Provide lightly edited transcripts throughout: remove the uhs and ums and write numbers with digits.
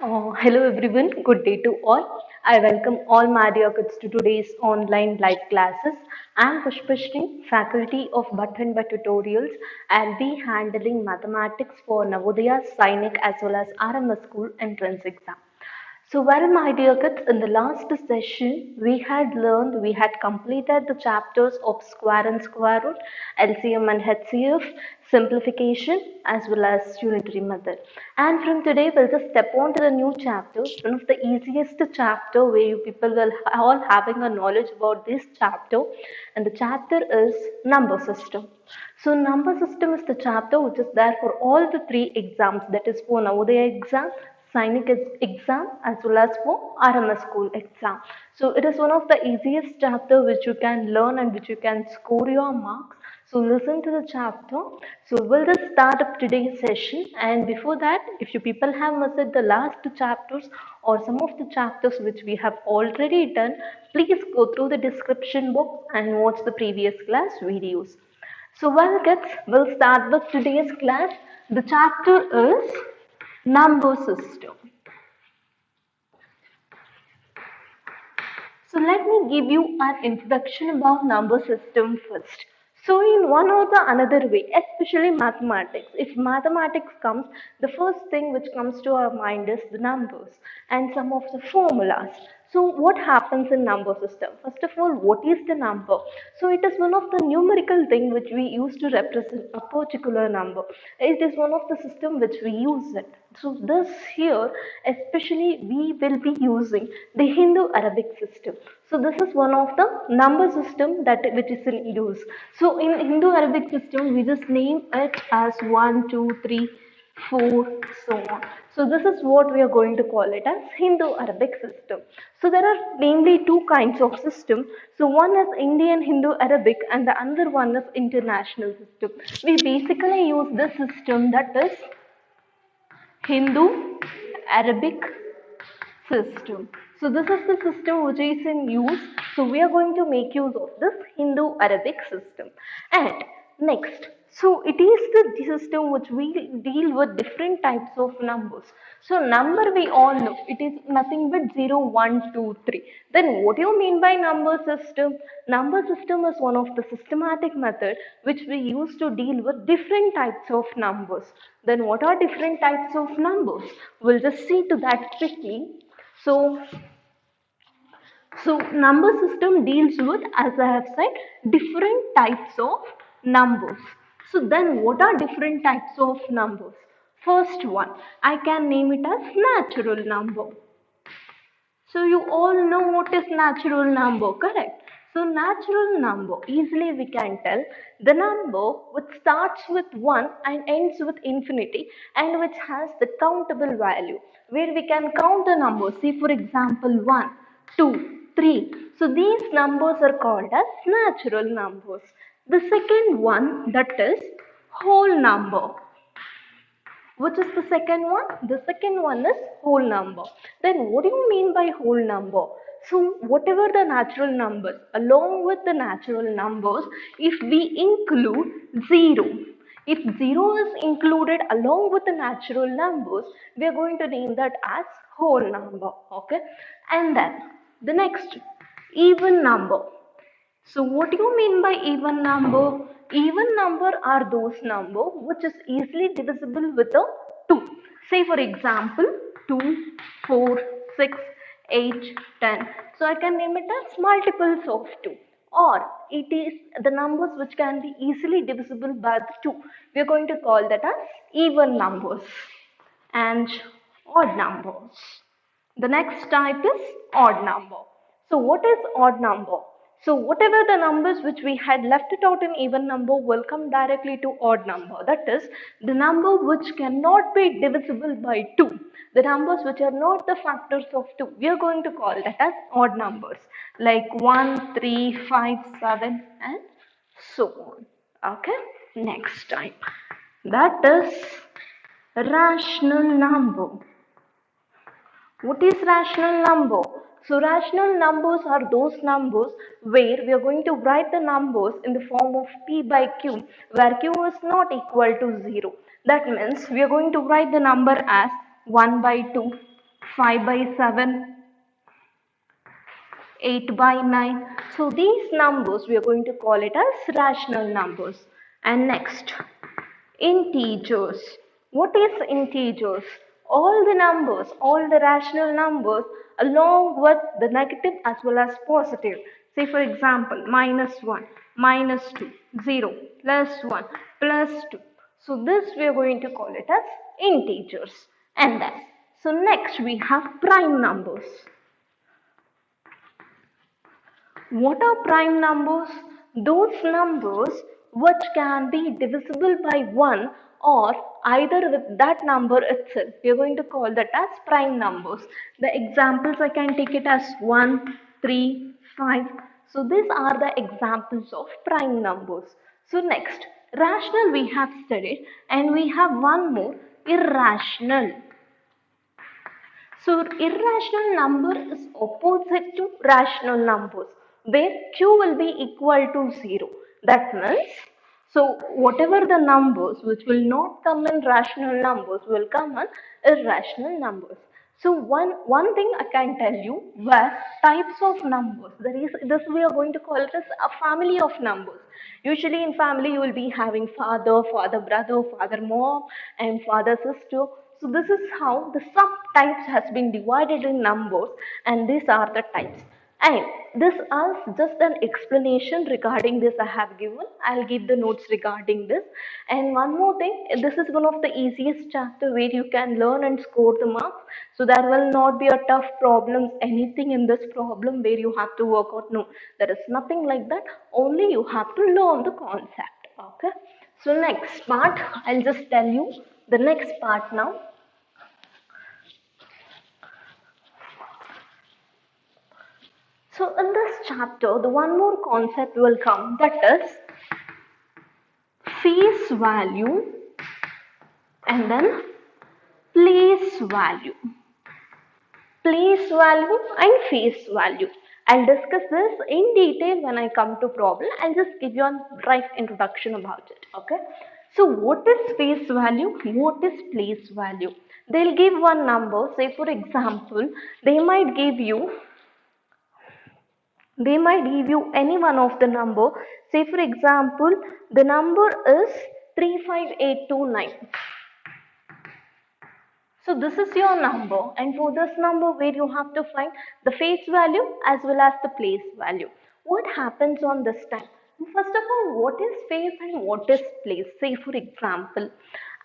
Hello everyone, good day to all. I welcome all my dear kids to today's online live classes. I am Pushpashri, faculty of Bhattan Tutorials. I'll be handling mathematics for Navodaya, Sainik as well as RMS School entrance exam. So, well, my dear kids, in the last session, we had completed the chapters of square and square root, LCM and HCF, simplification, as well as unitary method. And from today, we'll just step on to the new chapter, one of the easiest chapter where you people will all having a knowledge about this chapter. And the chapter is number system. So, number system is the chapter which is there for all the three exams, that is for Navodaya exam, Sainik exam as well as for RMS school exam. So it is one of the easiest chapter which you can learn and which you can score your marks. So listen to the chapter. So we'll just start up today's session, and before that, if you people have missed the last two chapters or some of the chapters which we have already done, please go through the description box and watch the previous class videos. So well kids, we'll start with today's class. The chapter is number system. So let me give you an introduction about number system first. So in one or the another way, especially mathematics, if mathematics comes, the first thing which comes to our mind is the numbers and some of the formulas. So what happens in number system? First of all, what is the number? So it is one of the numerical thing which we use to represent a particular number. It is one of the system which we use it. So this here, especially we will be using the Hindu-Arabic system. So this is one of the number system that which is in use. So in Hindu-Arabic system, we just name it as 1, 2, 3, 4, so on. So this is what we are going to call it as Hindu-Arabic system. So there are namely two kinds of system. So one is Indian Hindu-Arabic and the other one is international system. We basically use this system, that is Hindu Arabic system. So this is the system which is in use. So we are going to make use of this Hindu Arabic system. And next, so it is the system which we deal with different types of numbers. So number we all know, it is nothing but 0, 1, 2, 3. Then what do you mean by number system? Number system is one of the systematic method which we use to deal with different types of numbers. Then what are different types of numbers? We'll just see to that quickly. So, so number system deals with, as I have said, different types of numbers. So then what are different types of numbers? First one, I can name it as natural number. So you all know what is natural number, correct? So natural number, easily we can tell the number which starts with 1 and ends with infinity and which has the countable value where we can count a number. See for example 1, 2, 3. So these numbers are called as natural numbers. The second one, that is whole number. Which is the second one? The second one is whole number. Then what do you mean by whole number? So whatever the natural numbers, along with the natural numbers, if we include 0, if 0 is included along with the natural numbers, we are going to name that as whole number. Okay. And then the next, even number. So what do you mean by even number? Even number are those number which is easily divisible with a 2. Say for example 2, 4, 6, 8, 10. So I can name it as multiples of 2. Or it is the numbers which can be easily divisible by the 2. We are going to call that as even numbers and odd numbers. The next type is odd number. So what is odd number? So whatever the numbers which we had left it out in even number will come directly to odd number. That is the number which cannot be divisible by 2. The numbers which are not the factors of 2. We are going to call that as odd numbers like 1, 3, 5, 7 and so on. Okay. Next type. That is rational number. What is rational number? So rational numbers are those numbers where we are going to write the numbers in the form of p by q, where q is not equal to 0. That means we are going to write the number as 1 by 2, 5 by 7, 8 by 9. So these numbers we are going to call it as rational numbers. And next, integers. What is integers? All the numbers, all the rational numbers along with the negative as well as positive. Say for example, -1, -2, 0, +1, +2. So this we are going to call it as integers. And then, so next we have prime numbers. What are prime numbers? Those numbers which can be divisible by 1 or either with that number itself. We are going to call that as prime numbers. The examples I can take it as 1, 3, 5. So these are the examples of prime numbers. So next, rational we have studied, and we have one more, irrational. So irrational number is opposite to rational numbers, where q will be equal to 0. That means, so whatever the numbers which will not come in rational numbers will come in irrational numbers. So one thing I can tell you, where types of numbers, there is this we are going to call it as a family of numbers. Usually in family you will be having father, father brother, father mom, and father sister. So this is how the subtypes has been divided in numbers, and these are the types. And this is just an explanation regarding this I have given. I'll give the notes regarding this. And one more thing, this is one of the easiest chapter where you can learn and score the marks. So there will not be a tough problems, anything in this problem where you have to work out. No, there is nothing like that. Only you have to learn the concept. Okay. So next part, I'll just tell you the next part now. So in this chapter, the one more concept will come, that is face value and then place value. Place value and face value. I'll discuss this in detail when I come to problem. I'll just give you a brief introduction about it. Okay. So what is face value? What is place value? They'll give one number. Say for example, they might give you any one of the number. Say for example, the number is 35829. So this is your number, and for this number where you have to find the face value as well as the place value. What happens on this time? First of all, what is face and what is place? Say for example,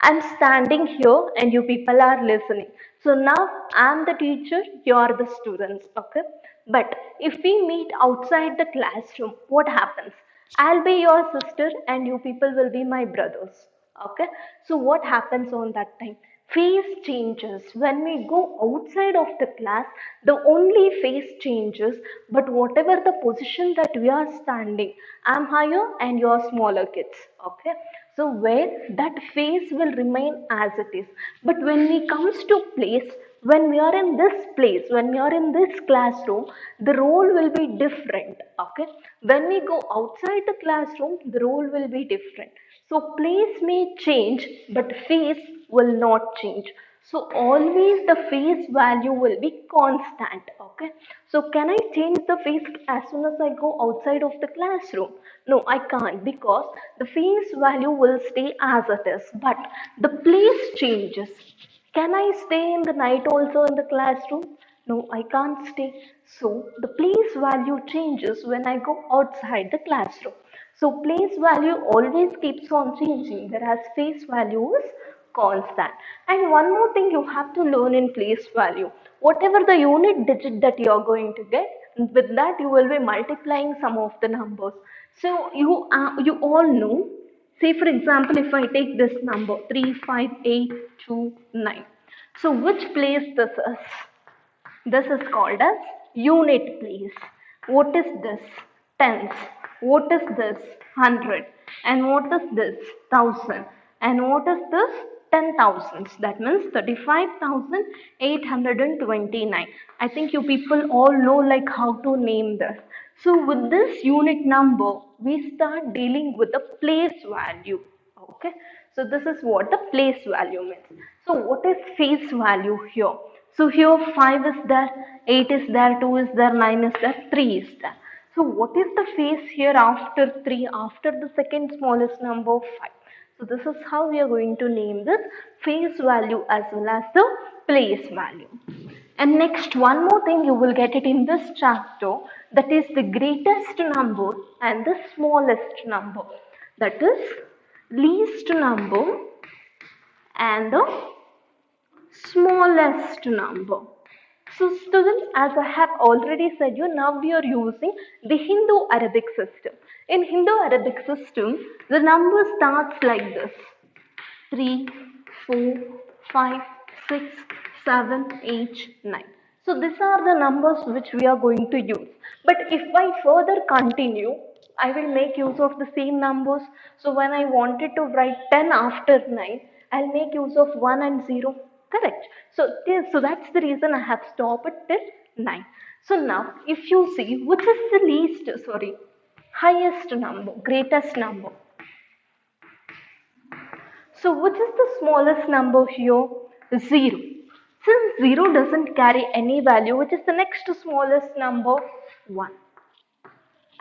I'm standing here and you people are listening. So now I'm the teacher, you are the students, okay? But if we meet outside the classroom, what happens? I'll be your sister and you people will be my brothers, okay? So what happens on that time? Face changes. When we go outside of the class, the only face changes, but whatever the position that we are standing, I'm higher and you are smaller kids, okay? So where that face will remain as it is. But when we comes to place, when we are in this place, when we are in this classroom, the role will be different, okay? When we go outside the classroom, the role will be different. So place may change, but face will not change. So always the face value will be constant, okay? So can I change the face as soon as I go outside of the classroom? No, I can't, because the face value will stay as it is, but the place changes. Can I stay in the night also in the classroom? No, I can't stay. So the place value changes when I go outside the classroom. So place value always keeps on changing, whereas face value is constant. And one more thing you have to learn in place value. Whatever the unit digit that you are going to get, with that you will be multiplying some of the numbers. So you all know. Say for example, if I take this number 35829. So which place this is? This is called as unit place. What is this? Tens. What is this? 100. And what is this? 1000. And what is this? 10,000s. That means 35,829. I think you people all know like how to name this. So with this unit number, we start dealing with the place value. Okay. So this is what the place value means. So what is face value here? So here 5 is there, 8 is there, 2 is there, 9 is there, 3 is there. So what is the phase here after 3, after the second smallest number 5? So this is how we are going to name this phase value as well as the place value. And next, one more thing you will get it in this chapter, that is the greatest number and the smallest number. That is least number and the smallest number. So students, as I have already said you, now we are using the Hindu-Arabic system. In Hindu-Arabic system, the number starts like this: 3, 4, 5, 6, 7, 8, 9. So these are the numbers which we are going to use. But if I further continue, I will make use of the same numbers. So when I wanted to write 10 after 9, I'll make use of 1 and 0. Correct. So that's the reason I have stopped it till 9. So now if you see which is the highest number, greatest number. So which is the smallest number here? 0. Since 0 doesn't carry any value, which is the next smallest number? 1.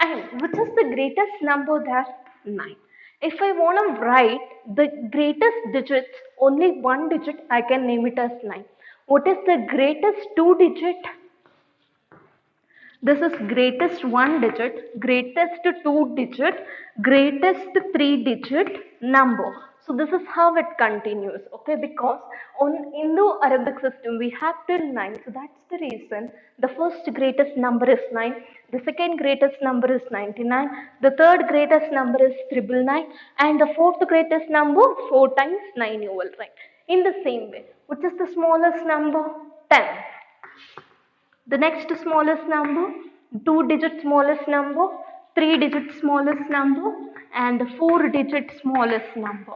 And which is the greatest number there? 9. If I want to write the greatest digits, only one digit, I can name it as 9. What is the greatest 2 digit? This is greatest 1 digit, greatest 2 digit, greatest 3 digit number. So this is how it continues, okay, because on Indo-Arabic system we have till 9, so that's the reason the first greatest number is 9, the second greatest number is 99, the third greatest number is 999, and the fourth greatest number 4 times 9 you will write. In the same way, which is the smallest number? 10. The next smallest number, 2-digit smallest number, 3-digit smallest number, and 4-digit smallest number.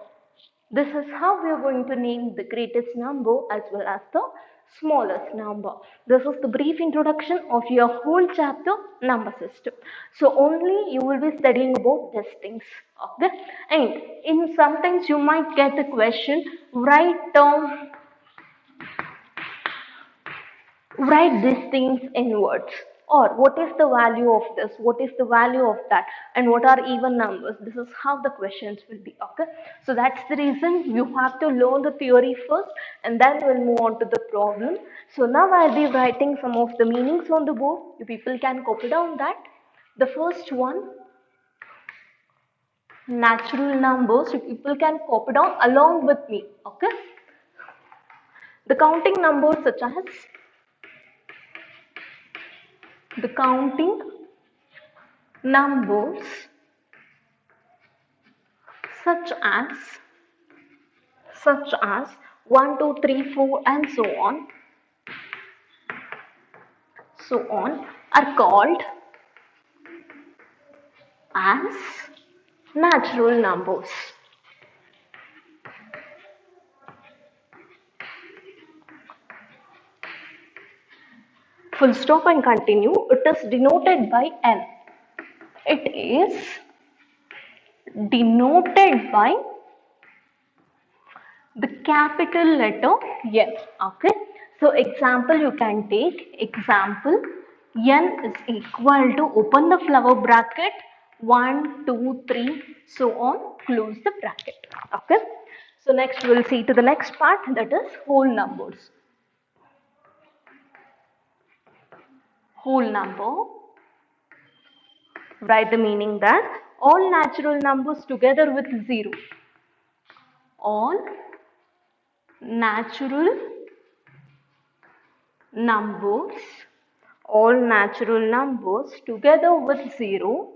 This is how we are going to name the greatest number as well as the smallest number. This is the brief introduction of your whole chapter, number system. So only you will be studying about these things. Okay, and in sometimes you might get a question, write these things in words, or what is the value of this, what is the value of that, and what are even numbers. This is how the questions will be. Okay, so that's the reason you have to learn the theory first and then we'll move on to the problem. So now I'll be writing some of the meanings on the board. You people can copy down that. The first one, natural numbers, you people can copy down along with me. Okay, the counting numbers such as the counting numbers such as 1, 2, 3, 4 and so on are called as natural numbers. Full stop and continue. It is denoted by N. It is denoted by the capital letter N. Okay. So example you can take. Example, N is equal to, open the flower bracket, 1, 2, 3, so on, close the bracket. Okay. So next we'll see to the next part, that is whole numbers. Whole number, write the meaning that all natural numbers together with 0. All natural numbers together with 0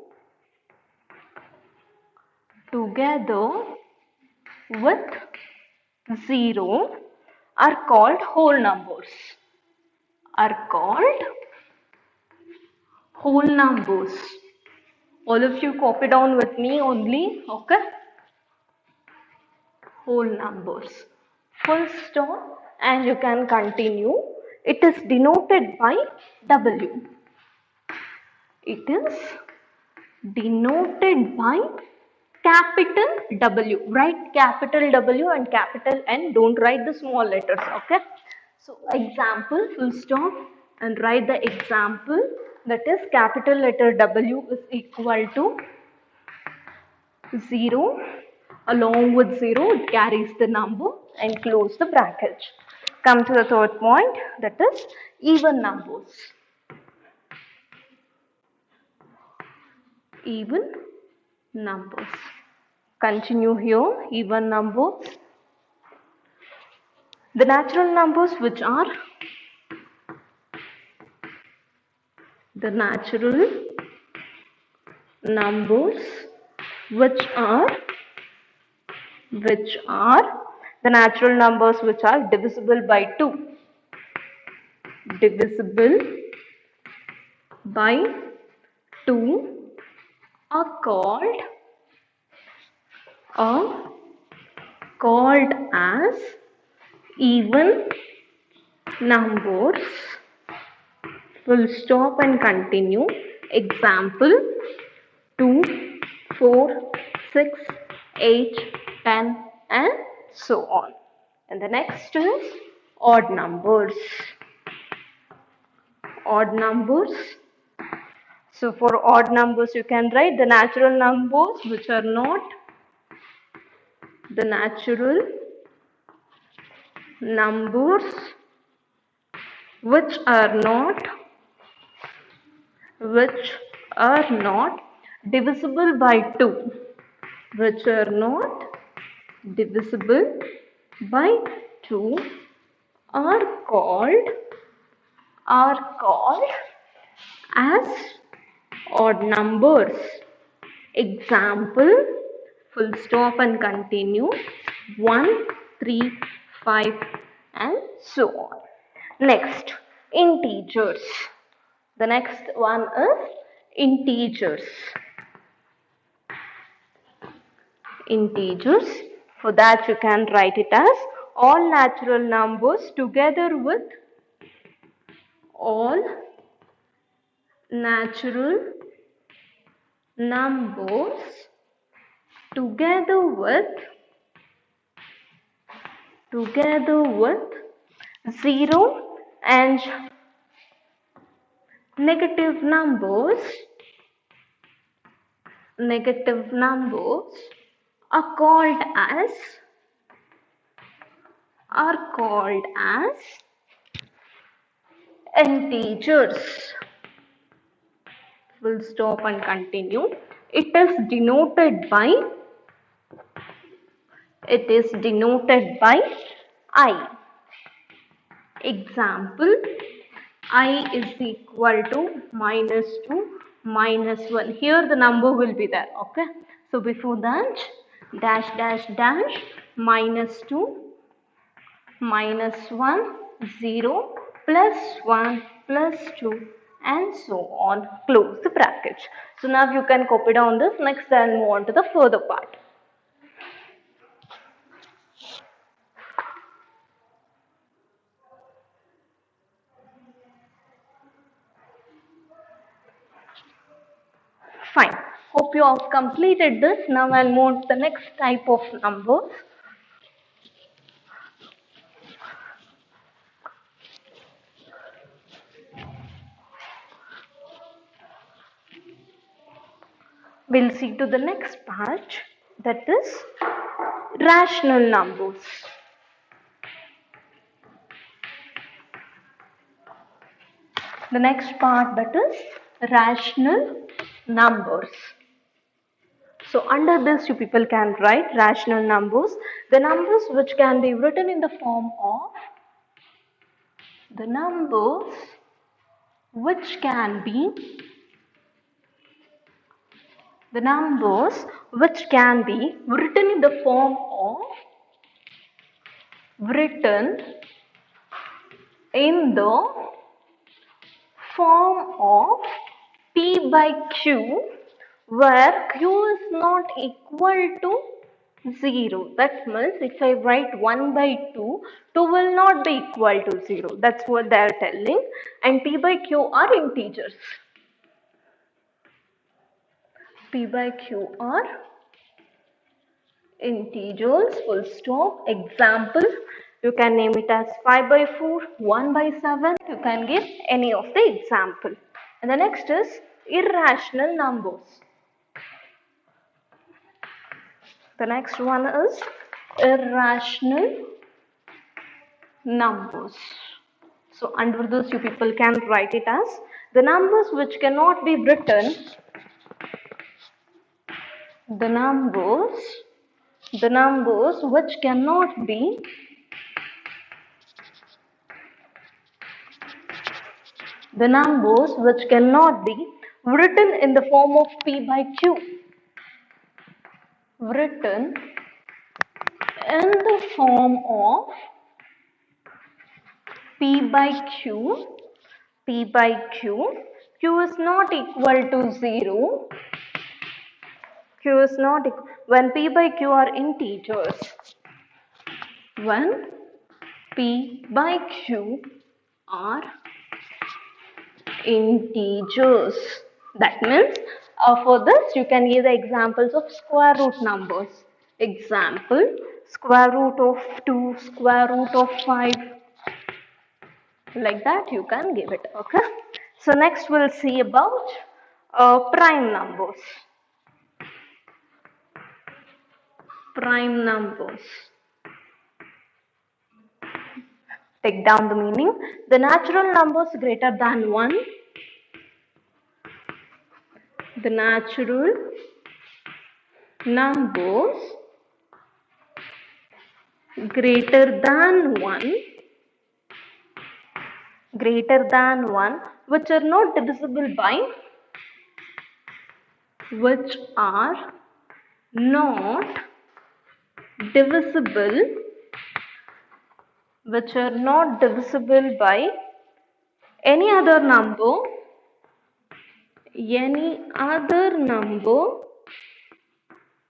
are called whole numbers. All of you copy down with me only. Okay, whole numbers. Full stop and you can continue. It is denoted by W. It is denoted by capital W. Write capital W and capital N. Don't write the small letters. Okay. So example, full stop, and write the example, that is capital letter W is equal to 0, along with 0 it carries the number, and close the bracket. Come to the third point, that is even numbers. Even numbers. Continue here, even numbers. The natural numbers which are the natural numbers which are the natural numbers which are divisible by 2, divisible by 2 are called as even numbers. Full stop and continue. Example 2, 4, 6, 8, 10 and so on. And the next is odd numbers. Odd numbers. So for odd numbers you can write the natural numbers which are not the natural numbers which are not divisible by 2, which are not divisible by 2 are called as odd numbers. Example, full stop and continue, 1, 3, 5 and so on. Next, integers. The next one is integers. Integers. For that you can write it as all natural numbers together with all natural numbers together with 0 and negative numbers are called as integers. Full stop and continue. It is denoted by I. Example, I is equal to -2, -1. Here the number will be there, okay? So before that, dash, dash, dash, -2, -1, 0, +1, +2, and so on. Close the bracket. So now you can copy down this. Next, then move on to the further part. Fine. Hope you have completed this. Now I'll move on to the next type of numbers. We'll see to the next part, that is rational numbers. The next part, that is rational numbers. So under this you people can write rational numbers, the numbers which can be written in the form of the numbers which can be written in the form of P by Q, where Q is not equal to 0. That means if I write 1 by 2, 2 will not be equal to 0. That's what they are telling. And P by Q are integers. P by Q are integers. Full stop. Example, You can name it as 5 by 4, 1 by 7. You can give any of the example. And the next is irrational numbers. The next one is irrational numbers. So under this you people can write it as the numbers which cannot be written, the numbers which cannot be written in the form of P by Q. Written in the form of P by Q. Q is not equal to 0. Q is not equal. When P by Q are integers. When P by Q are integers. That means for this you can give the examples of square root numbers. Example, square root of 2, square root of 5. Like that you can give it. Okay. So next we'll see about prime numbers. Prime numbers. Take down the meaning. The natural numbers greater than 1. The natural numbers greater than 1 which are not divisible by any other number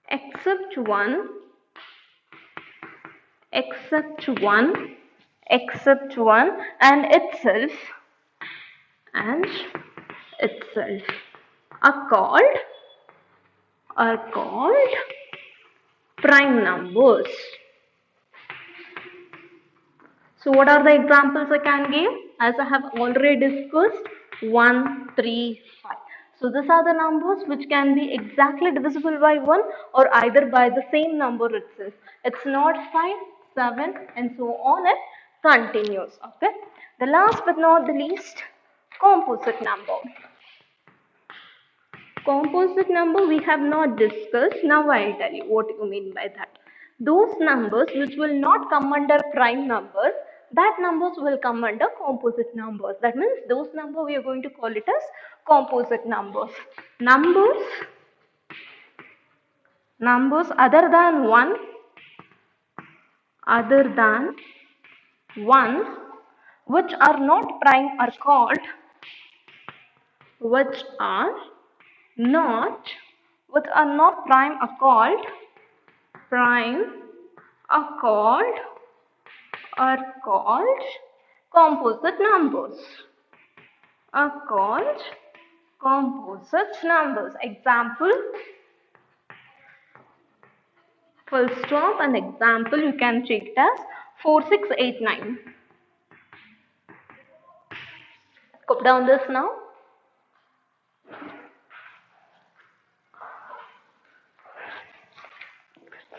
except one and itself are called prime numbers. So what are the examples I can give? As I have already discussed, 1, 3, 5. So these are the numbers which can be exactly divisible by 1 or either by the same number itself. It's not 5, 7 and so on, it continues. Okay. The last but not the least, composite number. Composite number we have not discussed. Now I'll tell you what you mean by that. Those numbers which will not come under prime numbers, that numbers will come under composite numbers. That means those numbers we are going to call it as composite numbers. Numbers other than 1 which are not prime are called composite numbers. Example, full stop, an example you can check it as 4689. Copy down this now.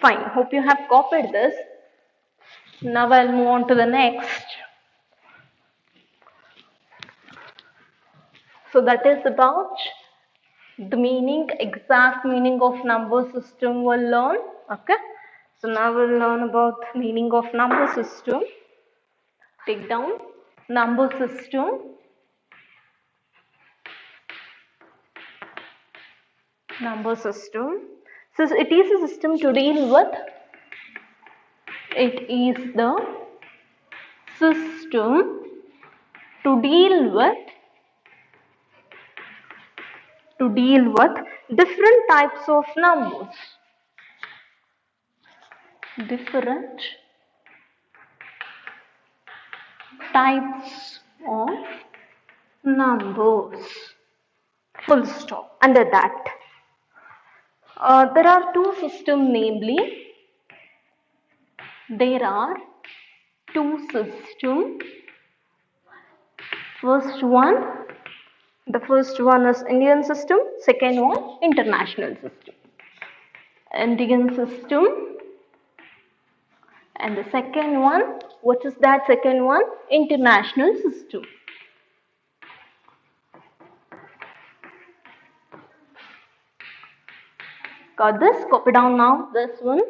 Fine, hope you have copied this. Now I'll move on to the next. So that is about the meaning, exact meaning of number system we'll learn. Okay. So now we'll learn about meaning of number system. Take down number system. So it is a system to deal with. It is the system to deal with different types of numbers. Different types of numbers. Full stop. Under that, there are two systems, namely there are two system. The first one is Indian system, second one international system. Indian system, and the second one, what is that second one? International system. Got this? Copy down now this one.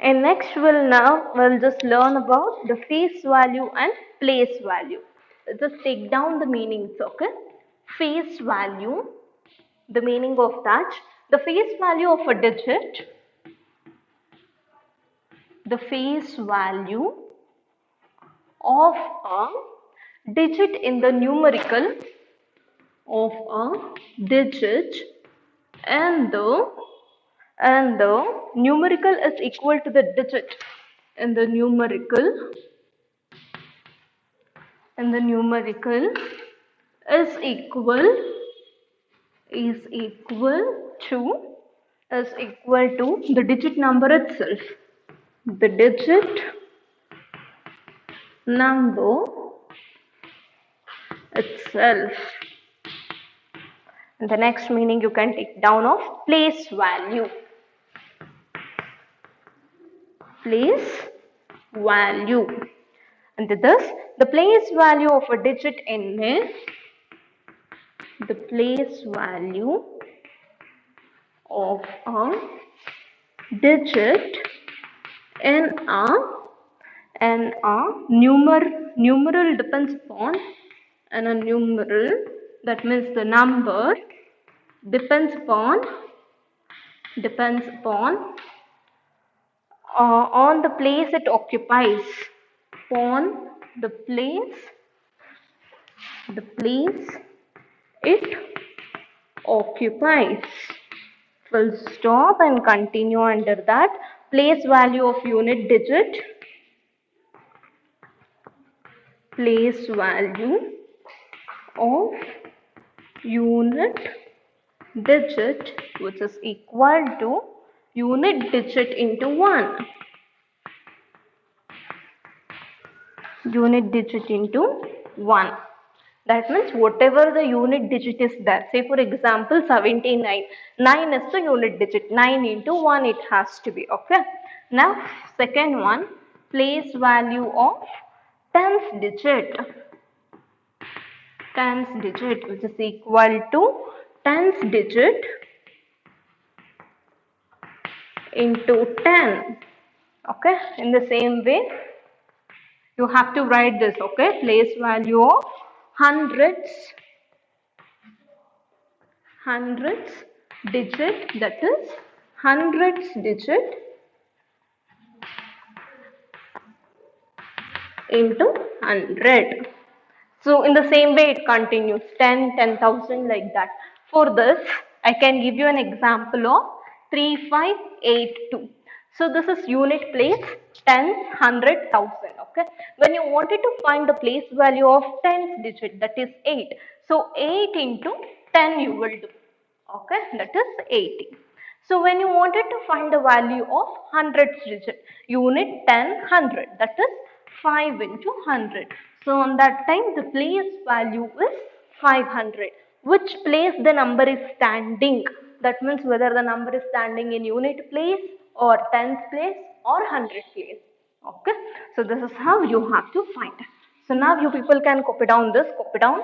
And next we'll just learn about the face value and place value. Let's just take down the meanings, okay? Face value, the meaning of that, the face value of a digit, the face value of a digit in the numerical of a digit, and the numerical is equal to the digit and the numerical is equal to the digit number itself. The digit number itself. And the next meaning you can take down of place value. Place value. And thus the place value of a digit n is the place value of a digit in a numeral depends upon, and a numeral, that means the number depends upon on the place it occupies, upon the place it occupies. Full stop and continue under that. Place value of unit digit, place value of unit digit, which is equal to unit digit into 1. Unit digit into 1. That means whatever the unit digit is there. Say for example 79. 9 is the unit digit. 9 into 1 it has to be. Okay. Now second one, place value of tens digit. Tens digit, which is equal to tens digit into 10. Okay. In the same way you have to write this. Okay. Place value of hundreds digit, that is hundreds digit into 100. So in the same way it continues, 10, 10,000, like that. For this I can give you an example of 3582. So this is unit place, tens, 100, 1000. Okay. When you wanted to find the place value of tens digit, that is 8. So 8 into 10 you will do. Okay. That is 80. So when you wanted to find the value of hundreds digit, unit 10, 100, that is 5 into 100. So on that time the place value is 500. Which place the number is standing? That means whether the number is standing in unit place or tens place or 100 place. Okay. So this is how you have to find. So now you people can copy down this. Copy down.